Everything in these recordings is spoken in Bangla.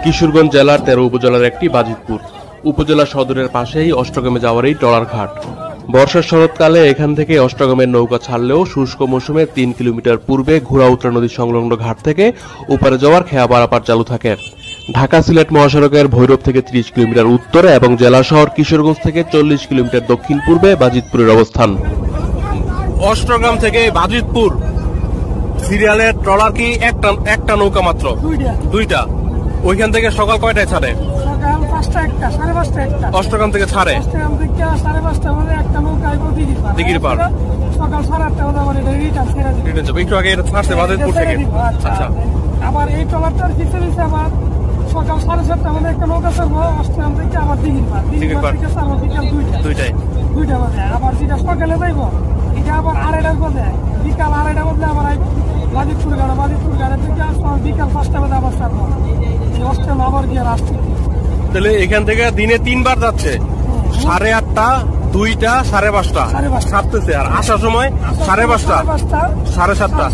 কিশোরগঞ্জ জেলার ১৩ উপজেলার একটি বাজিতপুর উপজেলা সদরের পাশেই অষ্টগ্রামে যাওয়ার এই ট্রলার ঘাট। বর্ষার শরৎকালে এখান থেকে অষ্টগ্রামের নৌকা ছাড়লেও শুষ্ক মৌসুমে ৩ কিলোমিটার পূর্বে ঘোড়াউতরা নদী সংলগ্ন ঘাট থেকে ওপারে যাওয়ার খেয়া পারাপার চালু থাকে। ঢাকা সিলেট মহাসড়কের ভৈরব থেকে ৩০ কিলোমিটার উত্তরে এবং জেলা শহর কিশোরগঞ্জ থেকে ৪০ কিলোমিটার দক্ষিণ পূর্বে বাজিতপুরের অবস্থান। অষ্টগ্রাম থেকে বাজিতপুর সিরিয়ালের ট্রলার কি একটা নৌকা মাত্র? দুইটা। ওইখান থেকে সকাল কয়টায় ছাড়ে? সকাল 5টা, 1টা, 5:30 1টা। অষ্টগ্রাম থেকে ছাড়ে? অষ্টগ্রাম থেকে 5:30 মানে একটা নৌকা আইবো দিঘির পার। সকাল 8:30 মানে রিটার্ন ছেড়ে দিবে। রিটার্ন যাবে। একটু আগে এটা ছাড়ছে বাজিতপুর থেকে। আচ্ছা। আবার এই ট্রলারটার পিছনে আবার সকাল 7:30 মানে একটা নৌকা ছাড়বো অষ্টগ্রাম থেকে আবার দিঘির পার থেকে ছাড়বো বিকাল 2টা বাজে। আবার যেটা সকালে যাইবো এটা আবার 2:30 বাজে, বিকাল 2:30 বাজে আবার আইবো বাজিতপুর গাড়ি থেকে বিকাল 5টা বাজে আবার ছাড়বো। অষ্টগ্রাম আবার গিয়ে রাস্তা। তাহলে এখান থেকে দিনে 3 বার যাচ্ছে। 8:30, 2টা, 5:30 ছাড়তেছে। আর আসার সময় 5:30, 7:30,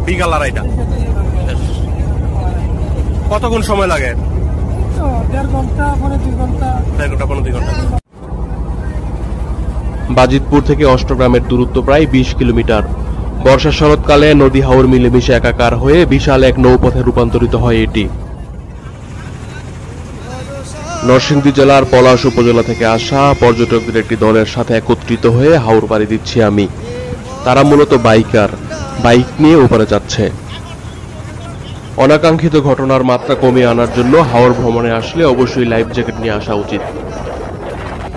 বিকাল 2:30। কতক্ষণ সময় লাগে? 1.5 ঘন্টা, 2 ঘন্টা। 2 ঘন্টা। বাজিতপুর থেকে অষ্টগ্রামের দূরত্ব প্রায় 20 কিলোমিটার। বর্ষা শরৎকালে নদী হাওর মিলেমিশে একাকার হয়ে বিশাল এক নৌপথে রূপান্তরিত হয় এটি। নরসিংদী জেলার পলাশ উপজেলা থেকে আসা পর্যটকদের একটি দলের সাথে একত্রিত হয়ে হাওর পাড়ি দিচ্ছি আমি। তারা মূলত বাইকার, বাইক নিয়ে ওপারে যাচ্ছে। অনাকাঙ্ক্ষিত ঘটনার মাত্রা কমিয়ে আনার জন্য হাওর ভ্রমণে আসলে অবশ্যই লাইফ জ্যাকেট নিয়ে আসা উচিত।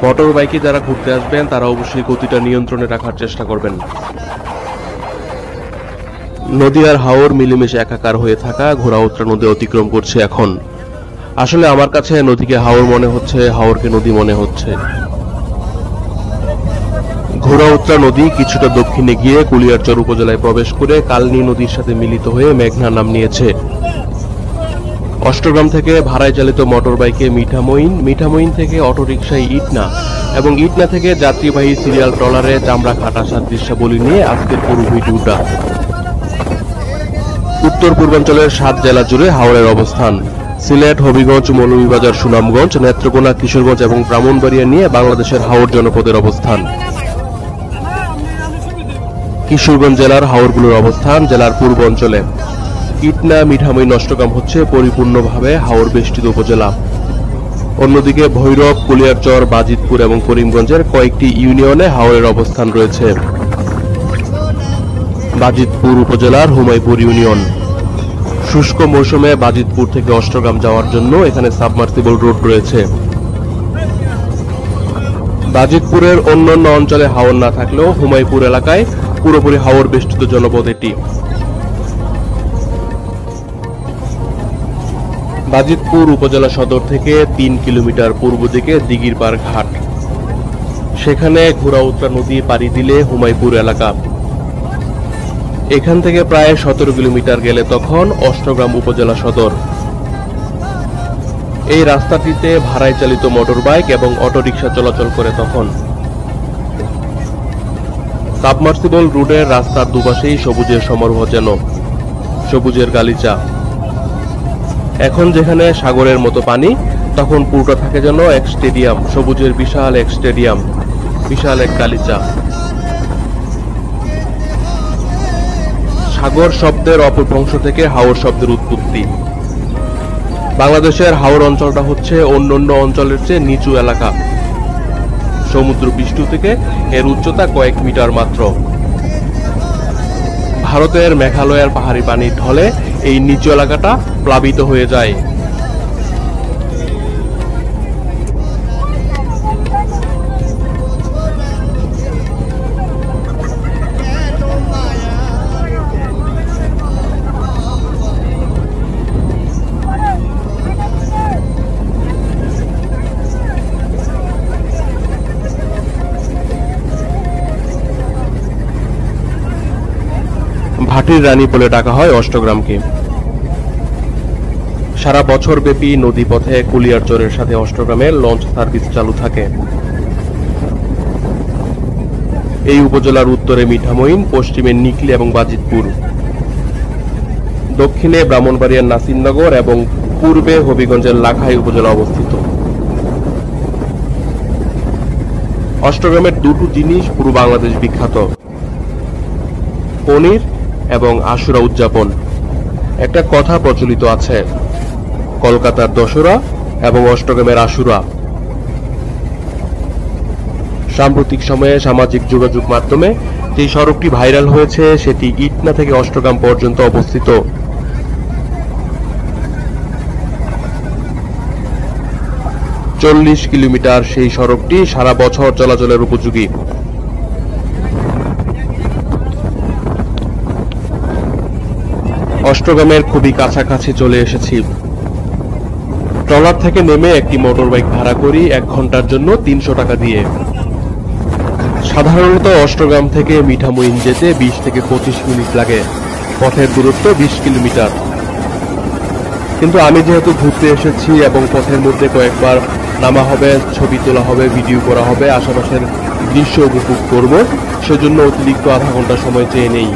মোটর বাইকে যারা ঘুরতে আসবেন তারা অবশ্যই গতিটা নিয়ন্ত্রণে রাখার চেষ্টা করবেন। নদী আর হাওর মিলেমিশে একাকার হয়ে থাকা ঘোড়াউতরা নদী অতিক্রম করছে এখন। আসলে আমার কাছে নদীকে হাওর মনে হচ্ছে, হাওরকে নদী মনে হচ্ছে। ঘোড়াউতরা নদী কিছুটা দক্ষিণে গিয়ে কুলিয়ারচর উপজেলায় প্রবেশ করে কালনী নদীর সাথে মিলিত হয়ে মেঘনা নাম নিয়েছে। অষ্টগ্রাম থেকে ভাড়ায় চালিত মোটর বাইকে মিঠামইন থেকে অটোরিকশায় ইটনা এবং ইটনা থেকে যাত্রীবাহী সিরিয়াল ট্রলারে চামড়া ঘাট আসার দৃশ্যাবলী নিয়ে আজকের পুরো ভিডিওটা। উত্তর পূর্বাঞ্চলের 7 জেলা জুড়ে হাওরের অবস্থান। সিলেট, হবিগঞ্জ, মৌলভীবাজার, সুনামগঞ্জ, নেত্রকোনা, কিশোরগঞ্জ এবং ব্রাহ্মণবাড়িয়া নিয়ে বাংলাদেশের হাওর জনপদের অবস্থান। কিশোরগঞ্জ জেলার হাওরগুলোর অবস্থান জেলার পূর্ব অঞ্চলে। ইটনা, মিঠামইন, অষ্টগ্রাম হচ্ছে পরিপূর্ণভাবে হাওর বেষ্টিত উপজেলা। অন্যদিকে ভৈরব, কুলিয়ারচর, বাজিতপুর এবং করিমগঞ্জের কয়েকটি ইউনিয়নে হাওরের অবস্থান রয়েছে। বাজিতপুর উপজেলার হুমায়পুর ইউনিয়ন। শুষ্ক মৌসুমে বাজিতপুর থেকে অষ্টগ্রাম যাওয়ার জন্য এখানে সাবমার্সিবল রোড রয়েছে। বাজিতপুরের অন্যান্য অঞ্চলে হাওর না থাকলেও হুমায়পুর এলাকায় পুরোপুরি হাওর বেষ্টিত জনপদ এটি। বাজিতপুর উপজেলা সদর থেকে 3 কিলোমিটার পূর্ব দিকে দিঘির পার ঘাট। সেখানে ঘোড়াউতরা নদী পাড়ি দিলে হুমায়পুর এলাকা। এখান থেকে প্রায় 17 কিলোমিটার গেলে তখন অষ্টগ্রাম উপজেলা সদর। এই রাস্তাটিতে ভাড়ায় চালিত মোটর বাইক এবং অটোরিকশা চলাচল করে তখন। সাবমার্সিবল রোডের রাস্তার দুপাশেই সবুজের সমারোহ, যেন সবুজের গালিচা। এখন যেখানে সাগরের মতো পানি, তখন পুরোটা থাকে যেন এক স্টেডিয়াম, সবুজের বিশাল এক স্টেডিয়াম, বিশাল এক গালিচা। সাগর শব্দের অপভ্রংশ থেকে হাওর শব্দের উৎপত্তি। বাংলাদেশের হাওর অঞ্চলটা হচ্ছে অন্যান্য অঞ্চলের চেয়ে নিচু এলাকা। সমুদ্র পৃষ্ঠ থেকে এর উচ্চতা কয়েক মিটার মাত্র। ভারতের মেঘালয়ের পাহাড়ি পানির ঢলে এই নিচু এলাকাটা প্লাবিত হয়ে যায়। ভাটির রানী বলে ডাকা হয় অষ্টগ্রামকে। সারা বছর ব্যাপী নদীপথে কুলিয়ারচরের সাথে অষ্টগ্রামের লঞ্চ সার্ভিস চালু থাকে। এই উপজেলার উত্তরে মিঠামইন, পশ্চিমে নিকলি এবং বাজিতপুর, দক্ষিণে ব্রাহ্মণবাড়িয়ার নাসিরনগর এবং পূর্বে হবিগঞ্জের লাখাই উপজেলা অবস্থিত। অষ্টগ্রামের দুটো জিনিস পুরো বাংলাদেশ বিখ্যাত: পনির এবং আশুরা উদযাপন। একটা কথা প্রচলিত আছে, কলকাতার দশরা এবং অষ্টগ্রামের আশুরা। সাম্প্রতিক সময়ে সামাজিক যোগাযোগ মাধ্যমে যে সড়কটি ভাইরাল হয়েছে সেটি ইটনা থেকে অষ্টগ্রাম পর্যন্ত অবস্থিত। 40 কিলোমিটার সেই সড়কটি সারা বছর চলাচলের উপযোগী। অষ্টগ্রামের খুবই কাছাকাছি চলে এসেছি। ট্রলার থেকে নেমে একটি মোটরবাইক ভাড়া করি 1 ঘন্টার জন্য 300 টাকা দিয়ে। সাধারণত অষ্টগ্রাম থেকে মিঠামইন যেতে 20 থেকে 25 মিনিট লাগে। পথের দূরত্ব 20 কিলোমিটার। কিন্তু আমি যেহেতু ঘুরতে এসেছি এবং পথের মধ্যে কয়েকবার নামা হবে, ছবি তোলা হবে, ভিডিও করা হবে, আশেপাশের দৃশ্য উপভোগ করব, সেজন্য অতিরিক্ত আধা ঘন্টা সময় চেয়ে নেই।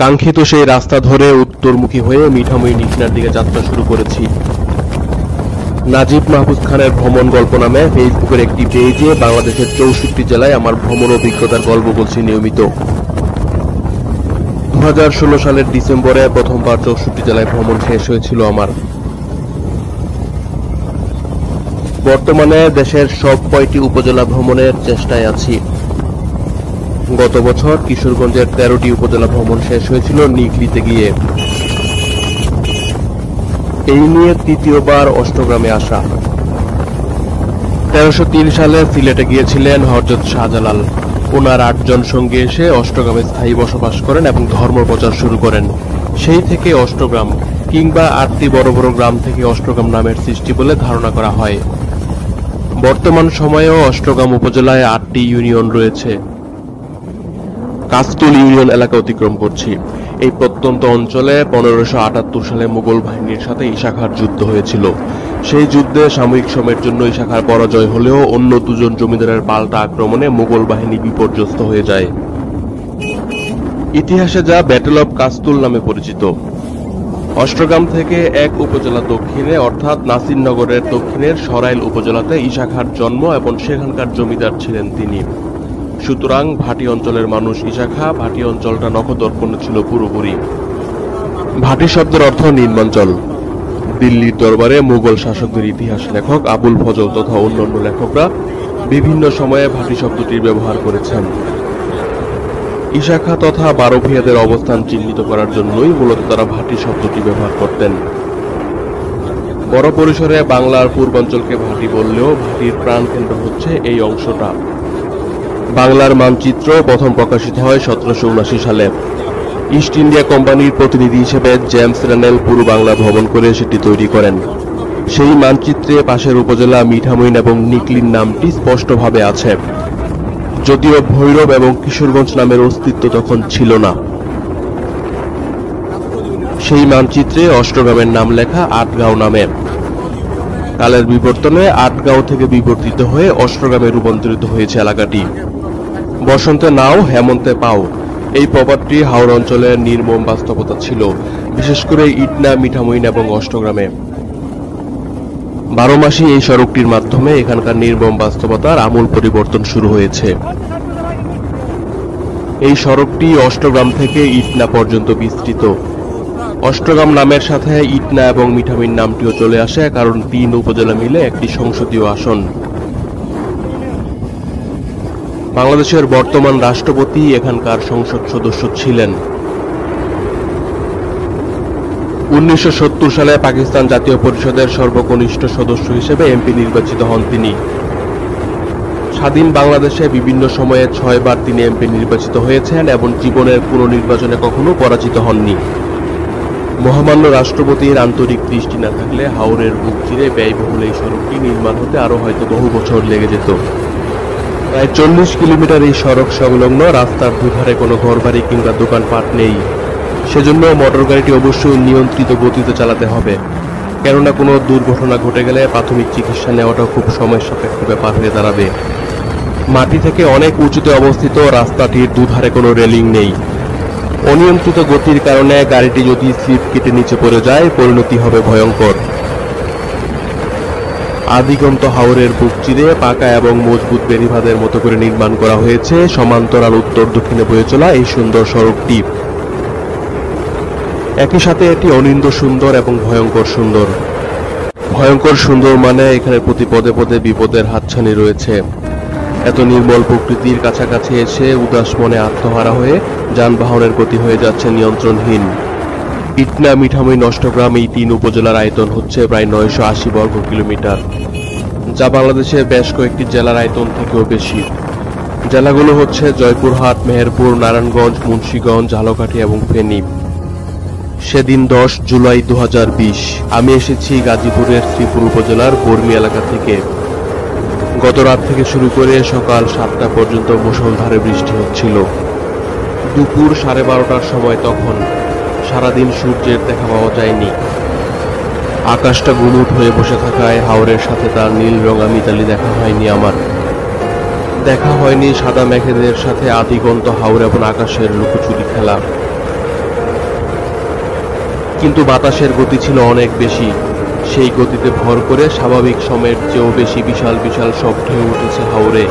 কাঙ্ক্ষিত সেই রাস্তা ধরে উত্তরমুখী হয়ে মিঠামইন ইটনার দিকে যাত্রা শুরু করেছি। নাজিব মাহফুজ খানের ভ্রমণ গল্প নামে ফেসবুকের একটি পেজে বাংলাদেশের 64 জেলায় আমার ভ্রমণ অভিজ্ঞতার গল্প বলছি নিয়মিত। 2016 সালের ডিসেম্বরে প্রথমবার 64 জেলায় ভ্রমণ শেষ হয়েছিল আমার। বর্তমানে দেশের সব কয়টি উপজেলা ভ্রমণের চেষ্টায় আছি। গত বছর কিশোরগঞ্জের 13টি উপজেলা ভ্রমণ শেষ হয়েছিল নিকলিতে গিয়ে। এই নিয়ে তৃতীয়বার অষ্টগ্রামে আসা। 1303 সালে সিলেটে গিয়েছিলেন হযরত শাহজালাল। ওনার 8 জন সঙ্গে এসে অষ্টগ্রামে স্থায়ী বসবাস করেন এবং ধর্ম প্রচার শুরু করেন। সেই থেকে অষ্টগ্রাম কিংবা 8টি বড় বড় গ্রাম থেকে অষ্টগ্রাম নামের সৃষ্টি বলে ধারণা করা হয়। বর্তমান সময়েও অষ্টগ্রাম উপজেলায় 8টি ইউনিয়ন রয়েছে। কাস্তুল ইউনিয়ন এলাকা অতিক্রম করছি। এই প্রত্যন্ত অঞ্চলে 1578 সালে মুঘল বাহিনীর সাথে ইশাখার যুদ্ধ হয়েছিল। সেই যুদ্ধে সাময়িক সময়ের জন্য ইশাখার পরাজয় হলেও অন্য 2 জন জমিদারের পাল্টা আক্রমণে মুঘল বাহিনী বিপর্যস্ত হয়ে যায়। ইতিহাসে যা ব্যাটল অব কাস্তুল নামে পরিচিত। অষ্টগ্রাম থেকে 1 উপজেলা দক্ষিণে অর্থাৎ নাসিরনগরের দক্ষিণের সরাইল উপজেলাতে ইশাখার জন্ম এবং সেখানকার জমিদার ছিলেন তিনি। সুতরাং ভাটি অঞ্চলের মানুষ ইশাখা, ভাটি অঞ্চলটা নখদর্পণে ছিল পুরোপুরি। ভাটি শব্দের অর্থ নিম্নাঞ্চল। দিল্লির দরবারে মুঘল শাসকদের ইতিহাস লেখক আবুল ফজল তথা অন্যান্য লেখকরা বিভিন্ন সময়ে ভাটি শব্দটির ব্যবহার করেছেন। ইশাখা তথা 12 ভূঁইয়াদের অবস্থান চিহ্নিত করার জন্যই মূলত তারা ভাটি শব্দটি ব্যবহার করতেন। বড় পরিসরে বাংলার পূর্বাঞ্চলকে ভাটি বললেও ভাটির প্রাণকেন্দ্র হচ্ছে এই অংশটা। বাংলার মানচিত্র প্রথম প্রকাশিত হয় 1779 সালে। ইস্ট ইন্ডিয়া কোম্পানির প্রতিনিধি হিসেবে জেমস রেনেল পুরো বাংলা ভ্রমণ করে সেটি তৈরি করেন। সেই মানচিত্রে পাশের উপজেলা মিঠামইন এবং নিকলিন নামটি স্পষ্টভাবে আছে, যদিও ভৈরব এবং কিশোরগঞ্জ নামের অস্তিত্ব তখন ছিল না। সেই মানচিত্রে অষ্টগ্রামের নাম লেখা আটগাঁও নামে। কালের বিবর্তনে আটগাঁও থেকে বিবর্তিত হয়ে অষ্টগ্রামে রূপান্তরিত হয়েছে এলাকাটি। বসন্তে নাও, হেমন্তে পাও, এই প্রবাদটি হাওড় অঞ্চলের নির্মম বাস্তবতা ছিল, বিশেষ করে ইটনা, মিঠামইন এবং অষ্টগ্রামে। 12 মাসই এই সড়কটির মাধ্যমে এখানকার নির্মম বাস্তবতার আমূল পরিবর্তন শুরু হয়েছে। এই সড়কটি অষ্টগ্রাম থেকে ইটনা পর্যন্ত বিস্তৃত। অষ্টগ্রাম নামের সাথে ইটনা এবং মিঠামইন নামটিও চলে আসে, কারণ 3 উপজেলা মিলে একটি সংসদীয় আসন। বাংলাদেশের বর্তমান রাষ্ট্রপতি এখানকার সংসদ সদস্য ছিলেন। 1970 সালে পাকিস্তান জাতীয় পরিষদের সর্বকনিষ্ঠ সদস্য হিসেবে এমপি নির্বাচিত হন তিনি। স্বাধীন বাংলাদেশে বিভিন্ন সময়ে 6 বার তিনি এমপি নির্বাচিত হয়েছেন এবং জীবনের কোনো নির্বাচনে কখনো পরাজিত হননি। মহামান্য রাষ্ট্রপতির আন্তরিক দৃষ্টি না থাকলে হাওরের বুক চিরে ব্যয়বহুল এই সড়কটি নির্মাণ হতে আরো হয়তো বহু বছর লেগে যেত। প্রায় 40 কিলোমিটার এই সড়ক সংলগ্ন রাস্তার দুধারে কোনো ঘরবাড়ি কিংবা দোকানপাট নেই। সেজন্য মোটর গাড়িটি অবশ্যই নিয়ন্ত্রিত গতিতে চালাতে হবে, কেননা কোনো দুর্ঘটনা ঘটে গেলে প্রাথমিক চিকিৎসা নেওয়াটাও খুব সময় সাপেক্ষ ব্যাপার হয়ে দাঁড়াবে। মাটি থেকে অনেক উঁচুতে অবস্থিত রাস্তাটির দুধারে কোনো রেলিং নেই। অনিয়ন্ত্রিত গতির কারণে গাড়িটি যদি স্লিপ কেটে নিচে পড়ে যায়, পরিণতি হবে ভয়ঙ্কর। আদিগন্ত হাওরের বুক চিরে পাকা এবং মজবুত বেড়িবাঁধের মতো করে নির্মাণ করা হয়েছে সমান্তরাল উত্তর দক্ষিণে বয়ে চলা এই সুন্দর সড়কটি। একই সাথে এটি অনিন্দ সুন্দর এবং ভয়ঙ্কর সুন্দর। ভয়ঙ্কর সুন্দর মানে এখানে প্রতি পদে পদে বিপদের হাতছানি রয়েছে। এত নির্মল প্রকৃতির কাছাকাছি এসে উদাস মনে আত্মহারা হয়ে যানবাহনের গতি হয়ে যাচ্ছে নিয়ন্ত্রণহীন। ইটনা, মিঠামইন, অষ্টগ্রাম এই 3 উপজেলার আয়তন হচ্ছে প্রায় 980 বর্গ কিলোমিটার, যা বাংলাদেশের বেশ কয়েকটি জেলার আয়তন থেকেও বেশি। জেলাগুলো হচ্ছে জয়পুরহাট, মেহেরপুর, নারায়ণগঞ্জ, মুন্সিগঞ্জ, ঝালকাঠি এবং ফেনী। সেদিন 10 জুলাই 2020 আমি এসেছি গাজীপুরের শ্রীপুর উপজেলার বর্মি এলাকা থেকে। গত রাত থেকে শুরু করে সকাল 7টা পর্যন্ত মুষলধারে বৃষ্টি হচ্ছিল। দুপুর 12:30টার সময় তখন সারাদিন সূর্যের দেখা পাওয়া যায়নি। আকাশটা গুলুট হয়ে বসে থাকায় হাওরের সাথে তার নীল রঙা মিতালি দেখা হয়নি আমার। দেখা হয়নি সাদা মেঘেদের সাথে আদিগন্ত হাওর এবং আকাশের লুকোচুরি খেলা। কিন্তু বাতাসের গতি ছিল অনেক বেশি। সেই গতিতে ভর করে স্বাভাবিক সময়ের চেয়েও বেশি বিশাল বিশাল সব ঢেউ উঠেছে হাওরে।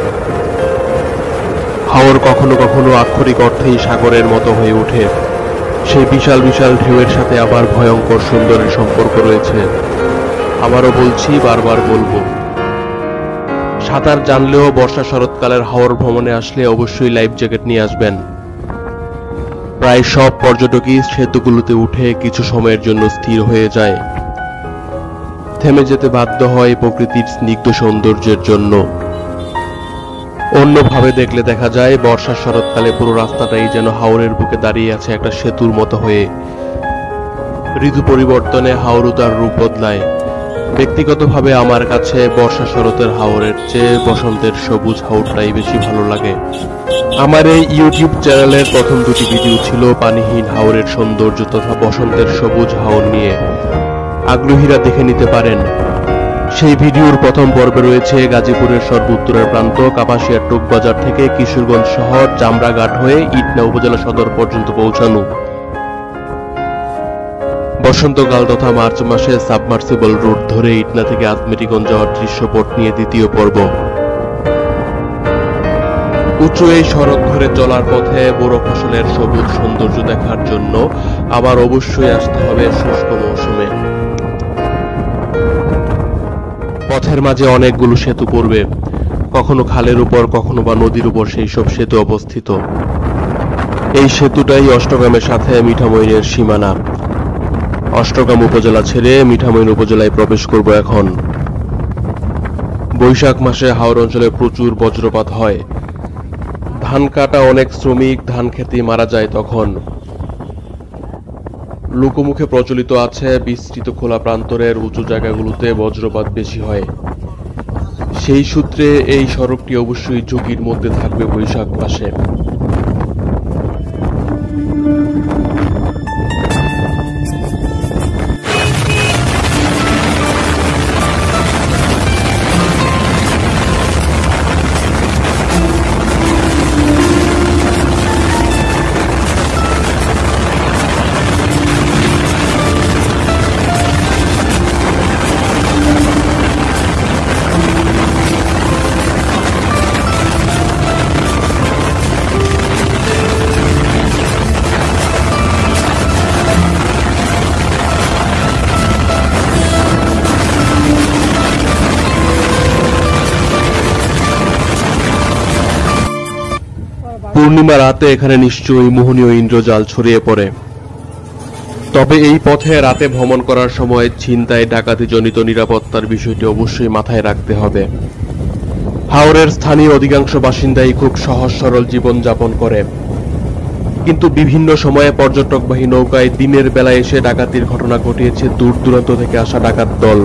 হাওর কখনো কখনো আক্ষরিক অর্থেই সাগরের মতো হয়ে ওঠে। সেই বিশাল বিশাল ঢেউয়ের সাথে আবার ভয়ঙ্কর সুন্দরের সম্পর্ক রয়েছে। আবারও বলছি, বারবার বলবো, সাঁতার জানলেও বর্ষা শরৎকালের হাওর ভ্রমণে আসলে অবশ্যই লাইফ জ্যাকেট নিয়ে আসবেন। প্রায় সব পর্যটকই সেতুগুলোতে উঠে কিছু সময়ের জন্য স্থির হয়ে যায়। থেমে যেতে বাধ্য হয় প্রকৃতির স্নিগ্ধ সৌন্দর্যের জন্য। অন্যভাবে দেখলে দেখা যায় বর্ষা শরৎকালে পুরো রাস্তাটাই যেন হাওরের বুকে দাঁড়িয়ে আছে একটা সেতুর মতো হয়ে। ঋতু পরিবর্তনে হাওরও তার রূপ বদলায়। ব্যক্তিগতভাবে আমার কাছে বর্ষা শরতের হাওরের চেয়ে বসন্তের সবুজ হাওরটাই বেশি ভালো লাগে। আমার এই ইউটিউব চ্যানেলের প্রথম 2টি ভিডিও ছিল পানিহীন হাওরের সৌন্দর্য তথা বসন্তের সবুজ হাওর নিয়ে। আগ্রহীরা দেখে নিতে পারেন। সেই ভিডিওর প্রথম পর্বে রয়েছে গাজীপুরের সর্বোত্তরের প্রান্ত কাপাসিয়ার টোকবাজার থেকে কিশোরগঞ্জ শহর জামরাঘাট হয়ে ইটনা উপজেলা সদর পর্যন্ত পৌঁছানো। বসন্তকাল তথা মার্চ মাসে সাবমার্সিবল রুট ধরে ইটনা থেকে আজমেরীগঞ্জ যাওয়ার দৃশ্যপট নিয়ে 2য় পর্ব। উঁচু এই সড়ক ধরে চলার পথে বড় ফসলের সবুজ সৌন্দর্য দেখার জন্য আবার অবশ্যই আসতে হবে শুষ্ক মৌসুমে। পথের মাঝে অনেকগুলো সেতু পড়বে, কখনো খালের উপর, কখনো বা নদীর উপর সেই সব সেতু অবস্থিত। এই সেতুটাই অষ্টগ্রামের সাথে মিঠামইনের সীমানা। অষ্টগ্রাম উপজেলা ছেড়ে মিঠামইন উপজেলায় প্রবেশ করব এখন। বৈশাখ মাসে হাওর অঞ্চলে প্রচুর বজ্রপাত হয়। ধান কাটা অনেক শ্রমিক ধান খেতে মারা যায় তখন। লোকমুখে প্রচলিত আছে বিস্তৃত খোলা প্রান্তরের উঁচু জায়গাগুলোতে বজ্রপাত বেশি হয়। সেই সূত্রে এই সড়কটি অবশ্যই ঝুঁকির মধ্যে থাকবে বৈশাখ মাসে। পূর্ণিমা রাতে এখানে নিশ্চয়ই মোহনীয় ইন্দ্রজাল ছড়িয়ে পড়ে। তবে এই পথে রাতে ভ্রমণ করার সময় ছিনতাই ডাকাতি জনিত নিরাপত্তার বিষয়টি অবশ্যই মাথায় রাখতে হবে। হাওরের স্থানীয় অধিকাংশ বাসিন্দাই খুব সহজ সরল জীবন যাপন করে, কিন্তু বিভিন্ন সময়ে পর্যটকবাহী নৌকায় দিনের বেলায় এসে ডাকাতির ঘটনা ঘটিয়েছে দূর দূরান্ত থেকে আসা ডাকাত দল।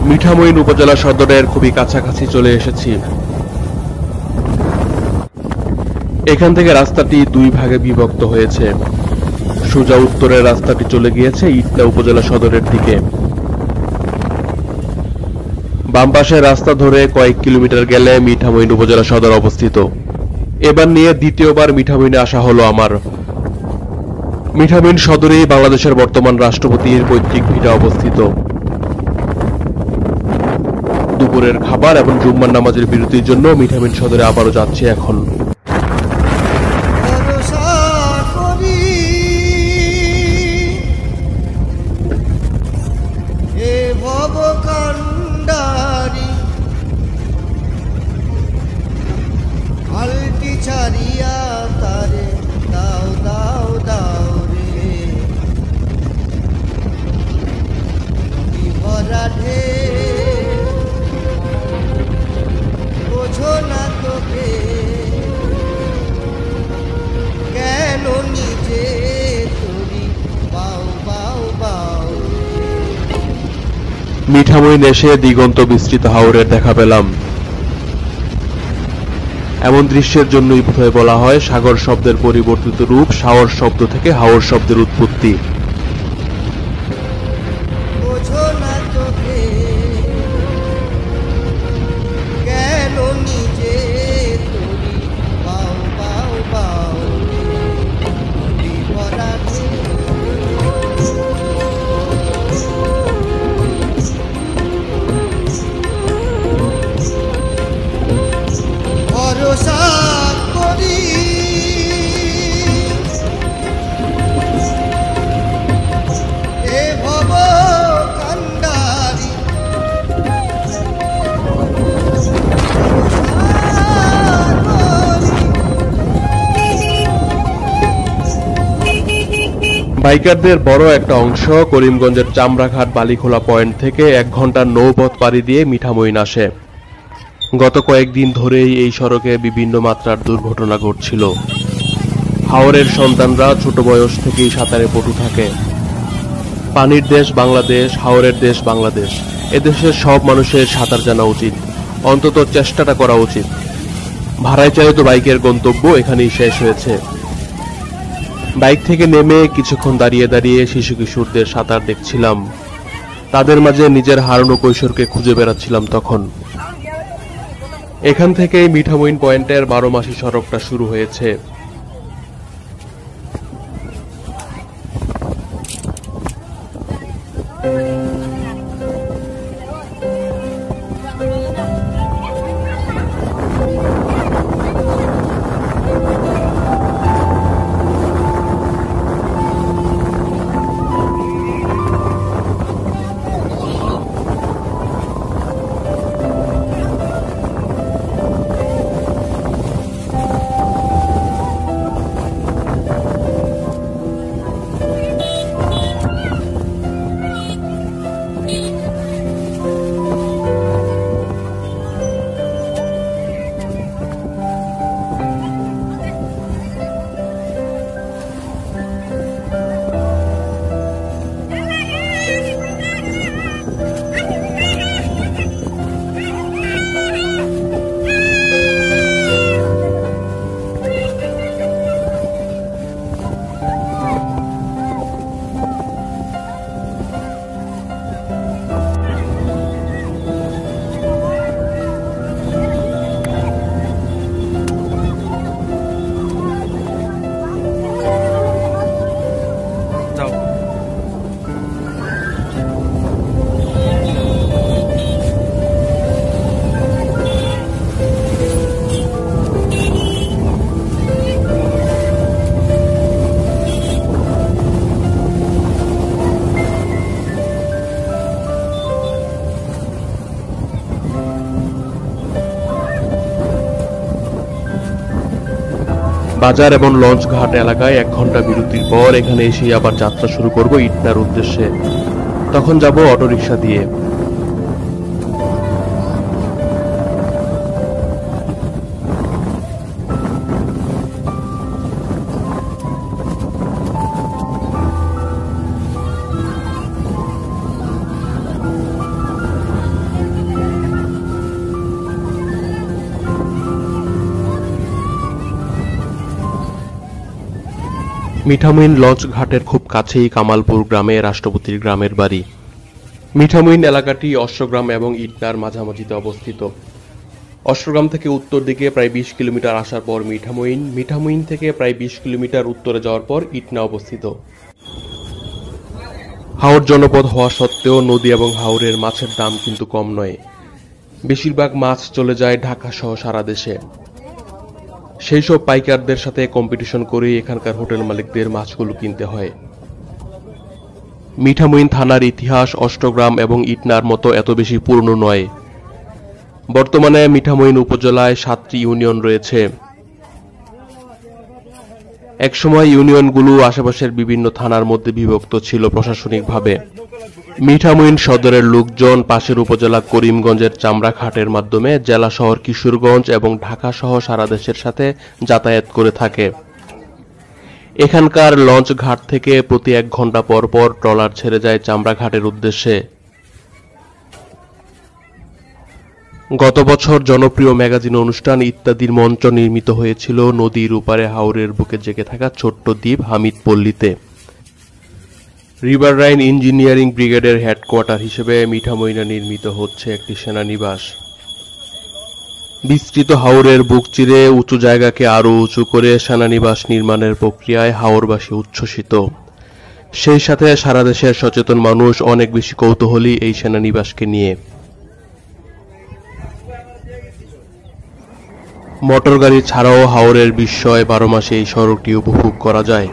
মিঠামইন উপজেলা সদরের খুবই কাছাকাছি চলে এসেছি। এখান থেকে রাস্তাটি দুই ভাগে বিভক্ত হয়েছে। সোজা উত্তরের রাস্তাটি চলে গিয়েছে ইটনা উপজেলা সদরের দিকে। বাম পাশের রাস্তা ধরে কয়েক কিলোমিটার গেলে মিঠামইন উপজেলা সদর অবস্থিত। এবার নিয়ে দ্বিতীয়বার মিঠামইনে আসা হলো আমার। মিঠামইন সদরেই বাংলাদেশের বর্তমান রাষ্ট্রপতির পৈতৃক ভিটা অবস্থিত। দুপুরের খাবার এবং জুম্মার নামাজের বিরতির জন্য মিঠামইন সদরে আবারও যাচ্ছি এখন। মিঠামইন এসে দিগন্ত বিস্তৃত হাওরের দেখা পেলাম। এমন দৃশ্যের জন্যই বোধহয় বলা হয় সাগর শব্দের পরিবর্তিত রূপ সাওর শব্দ থেকে হাওর শব্দের উৎপত্তি। বাইকারদের বড় একটা অংশ করিমগঞ্জের চামড়াঘাট বালিখোলা পয়েন্ট থেকে 1 ঘন্টার নৌপথ পাড়ি দিয়ে মিঠামইন আসে। গত কয়েকদিন ধরেই এই সড়কে বিভিন্ন মাত্রার দুর্ঘটনা ঘটছিল। হাওরের সন্তানরা ছোট বয়স থেকেই সাঁতারে পটু থাকে। পানির দেশ বাংলাদেশ, হাওরের দেশ বাংলাদেশ। এদেশের সব মানুষের সাঁতার জানা উচিত, অন্তত চেষ্টাটা করা উচিত। ভাড়ায় চালিত বাইকের গন্তব্য এখানেই শেষ হয়েছে। বাইক থেকে নেমে কিছুক্ষণ দাঁড়িয়ে দাঁড়িয়ে শিশু কিশোরদের সাঁতার দেখছিলাম। তাদের মাঝে নিজের হারানো কৈশোরকে খুঁজে বেড়াচ্ছিলাম তখন। এখান থেকেই মিঠামইন পয়েন্টের 12 মাসি সড়কটা শুরু হয়েছে। বাজার এবং লঞ্চ ঘাট এলাকায় 1 ঘন্টা বিরতির পর এখানে এসে আবার যাত্রা শুরু করব ইটনার উদ্দেশ্যে। তখন যাব অটোরিকশা দিয়ে। মিঠামইন লঞ্চ ঘাটের খুব কাছেই কামালপুর গ্রামে রাষ্ট্রপতির গ্রামের বাড়ি। মিঠামইন এলাকাটি অষ্টগ্রাম এবং ইটনার মাঝামাঝিতে অবস্থিত। অষ্টগ্রাম থেকে উত্তর দিকে প্রায় 20 কিলোমিটার আসার পর মিঠামইন, মিঠামইন থেকে প্রায় 20 কিলোমিটার উত্তরে যাওয়ার পর ইটনা অবস্থিত। হাওর জনপদ হওয়া সত্ত্বেও নদী এবং হাওরের মাছের দাম কিন্তু কম নয়। বেশিরভাগ মাছ চলে যায় ঢাকা সহ সারা দেশে। সেই সব পাইকারদের সাথে কম্পিটিশন করেই এখানকার হোটেল মালিকদের মাছগুলো কিনতে হয়। মিঠামইন থানার ইতিহাস অষ্টগ্রাম এবং ইটনার মতো এত বেশি পুরনো নয়। বর্তমানে মিঠামইন উপজেলায় 7টি ইউনিয়ন রয়েছে। একসময় ইউনিয়নগুলো আশেপাশের বিভিন্ন থানার মধ্যে বিভক্ত ছিল প্রশাসনিকভাবে। মিঠামইন সদরের লোকজন পাশের উপজেলা করিমগঞ্জের চামড়াঘাটের মাধ্যমে জেলা শহর কিশোরগঞ্জ এবং ঢাকা সহ সারা দেশের সাথে যাতায়াত করে থাকে। এখানকার লঞ্চ ঘাট থেকে প্রতি 1 ঘন্টা পর পর ট্রলার ছেড়ে যায় চামড়াঘাটের উদ্দেশ্যে। গত বছর জনপ্রিয় ম্যাগাজিন অনুষ্ঠান ইত্যাদির মঞ্চ নির্মিত হয়েছিল নদীর উপারে হাওরের বুকে জেগে থাকা ছোট্ট দ্বীপ হামিদপল্লীতে। রিভার রাইন ইঞ্জিনিয়ারিং ব্রিগেডের হেডকোয়ার্টার হিসেবে মিঠামইনে নির্মিত হচ্ছে একটি সেনানিবাস। বিস্তৃত হাওরের বুক চিরে উঁচু জায়গাকে আরও উঁচু করে সেনানিবাস নির্মাণের প্রক্রিয়ায় হাওরবাসী উচ্ছ্বসিত। সেই সাথে সারা দেশের সচেতন মানুষ অনেক বেশি কৌতূহলী এই সেনানিবাসকে নিয়ে। মোটর গাড়ি ছাড়াও হাওরের বিস্ময় 12 মাসে এই সড়কটি উপভোগ করা যায়।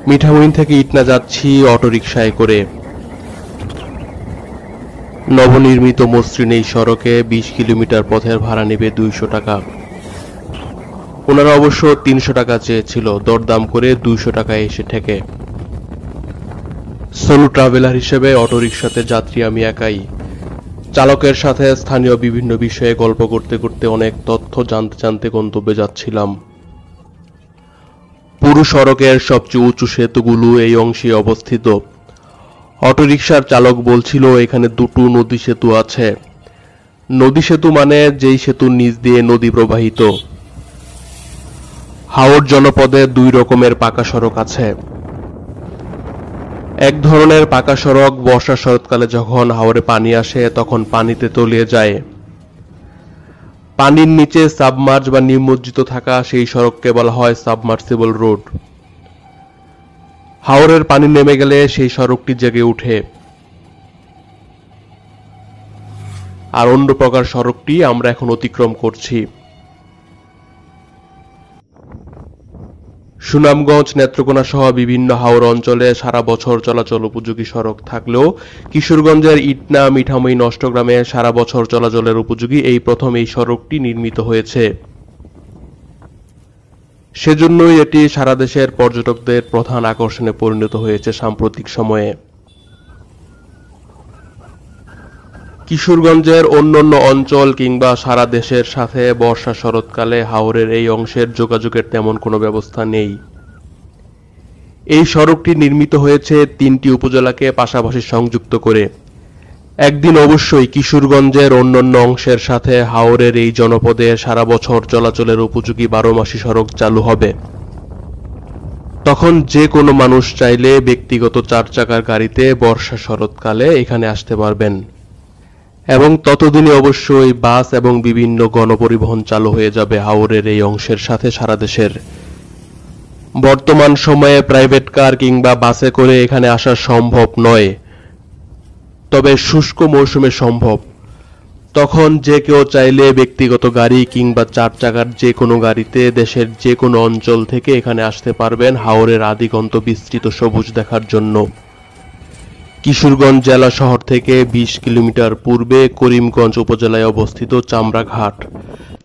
মিঠামইন থেকে ইটনা যাচ্ছি অটোরিকশায় করে। নবনির্মিত মসৃণ এই সড়কে 20 কিলোমিটার পথের ভাড়া নেবে 200 টাকা। ওনারা অবশ্য 300 টাকা চেয়েছিল, দরদাম করে 200 টাকায় এসে ঠেকে। সোলো ট্রাভেলার হিসেবে অটোরিকশাতে যাত্রী আমি একাই। চালকের সাথে স্থানীয় বিভিন্ন বিষয়ে গল্প করতে করতে অনেক তথ্য জানতে জানতে গন্তব্যে যাচ্ছিলাম। পুরো সড়কের সবচেয়ে উঁচু সেতুগুলো এই অংশে অবস্থিত। অটোরিকশার চালক বলছিল এখানে 2টো নদী সেতু আছে। নদী সেতু মানে যেই সেতুর নিচ দিয়ে নদী প্রবাহিত। হাওর জনপদে 2 রকমের পাকা সড়ক আছে। এক ধরনের পাকা সড়ক বর্ষা শরৎকালে যখন হাওরে পানি আসে তখন পানিতে তলিয়ে যায়। পানির নিচে সাবমার্জ বা নিমজ্জিত থাকা সেই সড়ককে বলা হয় সাবমার্সিবল রোড। হাওরের পানি নেমে গেলে সেই সড়কটি জেগে ওঠে। আর অন্য প্রকার সড়কটি আমরা এখন অতিক্রম করছি। সুনামগঞ্জ, নেত্রকোনা সহ বিভিন্ন হাওর অঞ্চলে সারা বছর চলাচল উপযোগী সড়ক থাকলেও কিশোরগঞ্জের ইটনা, মিঠামইন, অষ্টগ্রামে সারা বছর চলাচলের উপযোগী এই প্রথম এই সড়কটি নির্মিত হয়েছে। সেজন্যই এটি সারা দেশের পর্যটকদের প্রধান আকর্ষণে পরিণত হয়েছে সাম্প্রতিক সময়ে। কিশোরগঞ্জের অন্যান্য অঞ্চল কিংবা সারা দেশের সাথে বর্ষা শরৎকালে হাওরের এই অংশের যোগাযোগের তেমন কোনো ব্যবস্থা নেই। এই সড়কটি নির্মিত হয়েছে 3টি উপজেলাকে পাশাপাশি সংযুক্ত করে। একদিন অবশ্যই কিশোরগঞ্জের অন্যান্য অংশের সাথে হাওরের এই জনপদে সারা বছর চলাচলের উপযোগী 12 মাসি সড়ক চালু হবে। তখন যে কোনো মানুষ চাইলে ব্যক্তিগত 4 চাকার গাড়িতে বর্ষা শরৎকালে এখানে আসতে পারবেন। এবং ততদিনে অবশ্যই বাস এবং বিভিন্ন গণপরিবহন চালু হয়ে যাবে হাওরের এই অংশের সাথে সারা দেশের। বর্তমান সময়ে প্রাইভেট কার কিংবা বাসে করে এখানে আসা সম্ভব নয়, তবে শুষ্ক মৌসুমে সম্ভব। তখন যে কেউ চাইলে ব্যক্তিগত গাড়ি কিংবা 4 চাকার যে কোনো গাড়িতে দেশের যে কোনো অঞ্চল থেকে এখানে আসতে পারবেন হাওরের আদিগন্ত বিস্তৃত সবুজ দেখার জন্য। কিশোরগঞ্জ জেলা শহর থেকে 20 কিলোমিটার পূর্বে করিমগঞ্জ উপজেলায় অবস্থিত চামড়াঘাট।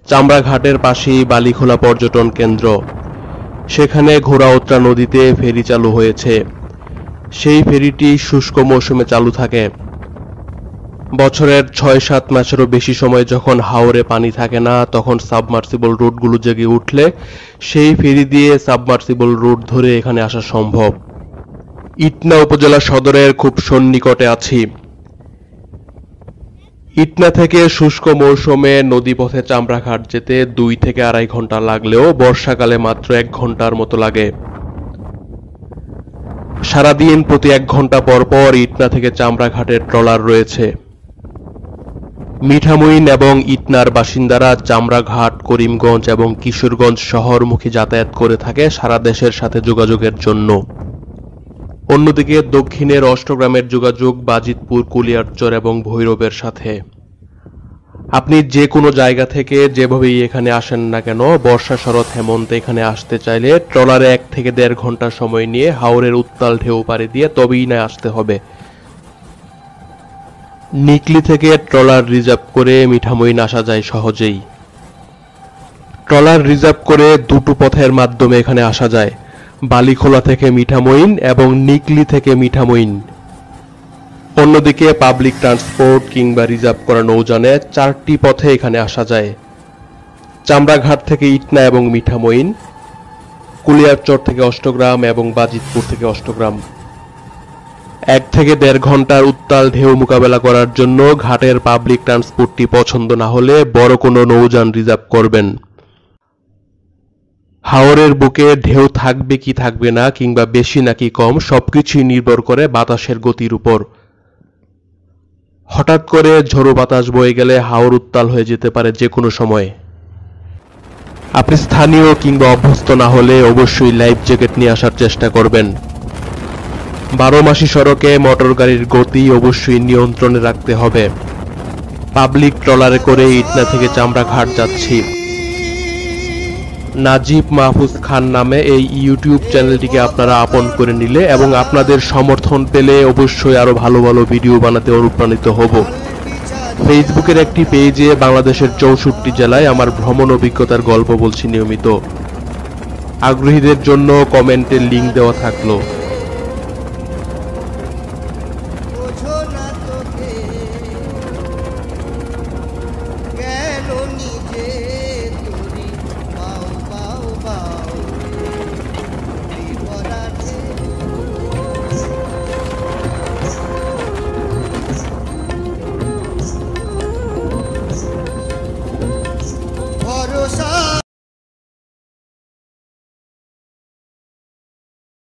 চামড়াঘাটের পাশেই বালিখোলা পর্যটন কেন্দ্র। সেখানে ঘোড়াউত্রা নদীতে ফেরি চালু হয়েছে। সেই ফেরিটি শুষ্ক মৌসুমে চালু থাকে। বছরের 6-7 মাসেরও বেশি সময় যখন হাওরে পানি থাকে না, তখন সাবমার্সিবল রুটগুলো জেগে উঠলে সেই ফেরি দিয়ে সাবমার্সিবল রুট ধরে এখানে আসা সম্ভব। ইটনা উপজেলা সদরের খুব সন্নিকটে আছি। ইটনা থেকে শুষ্ক মৌসুমে নদীপথে চামড়াঘাট যেতে 2 থেকে 2.5 ঘন্টা লাগলেও বর্ষাকালে মাত্র 1 ঘন্টার মতো লাগে। সারাদিন প্রতি 1 ঘন্টা পর পর ইটনা থেকে চামড়াঘাটের ট্রলার রয়েছে। মিঠামইন এবং ইটনার বাসিন্দারা চামড়াঘাট, করিমগঞ্জ এবং কিশোরগঞ্জ শহরমুখী যাতায়াত করে থাকে সারা দেশের সাথে যোগাযোগের জন্য। অন্যদিকে দক্ষিণের অষ্টগ্রামের যোগাযোগ বাজিতপুর, কুলিয়ারচর এবং ভৈরবের সাথে। আপনি যে কোনো জায়গা থেকে যেভাবেই এখানে আসেন না কেন, বর্ষা, শরৎ, হেমন্তে এখানে আসতে চাইলে ট্রলারে 1 থেকে 1.5 ঘন্টা সময় নিয়ে হাওরের উত্তাল ঢেউ পাড়ি দিয়ে তবেই না আসতে হবে। নিকলি থেকে ট্রলার রিজার্ভ করে মিঠামইন আসা যায় সহজেই। ট্রলার রিজার্ভ করে দুটো পথের মাধ্যমে এখানে আসা যায়, বালিখোলা থেকে মিঠামইন এবং নিকলি থেকে মিঠামইন। অন্যদিকে পাবলিক ট্রান্সপোর্ট কিংবা রিজার্ভ করা নৌযানে 4টি পথে এখানে আসা যায়। চামড়াঘাট থেকে ইটনা এবং মিঠামইন, কুলিয়ারচর থেকে অষ্টগ্রাম এবং বাজিতপুর থেকে অষ্টগ্রাম। 1 থেকে 1.5 ঘন্টার উত্তাল ঢেউ মোকাবেলা করার জন্য ঘাটের পাবলিক ট্রান্সপোর্টটি পছন্দ না হলে বড় কোনো নৌযান রিজার্ভ করবেন। হাওরের বুকে ঢেউ থাকবে কি থাকবে না, কিংবা বেশি নাকি কম, সবকিছুই নির্ভর করে বাতাসের গতির উপর। হঠাৎ করে ঝোড়ো বাতাস বয়ে গেলে হাওর উত্তাল হয়ে যেতে পারে যে কোনো সময়। আপনি স্থানীয় কিংবা অভ্যস্ত না হলে অবশ্যই লাইফ জ্যাকেট নিয়ে আসার চেষ্টা করবেন। 12 মাসি সড়কে মোটর গাড়ির গতি অবশ্যই নিয়ন্ত্রণে রাখতে হবে। পাবলিক ট্রলারে করে ইটনা থেকে চামড়াঘাট যাচ্ছি। নাজিব মাহফুজ খান নামে এই ইউটিউব চ্যানেলটিকে আপনারা আপন করে নিলে এবং আপনাদের সমর্থন পেলে অবশ্যই আরো ভালো ভালো ভিডিও বানাতে অনুপ্রাণিত হব। ফেসবুকের একটি পেজে বাংলাদেশের 64 জেলায় আমার ভ্রমণ অভিজ্ঞতার গল্প বলছি নিয়মিত। আগ্রহীদের জন্য কমেন্টে লিংক দেওয়া থাকলো।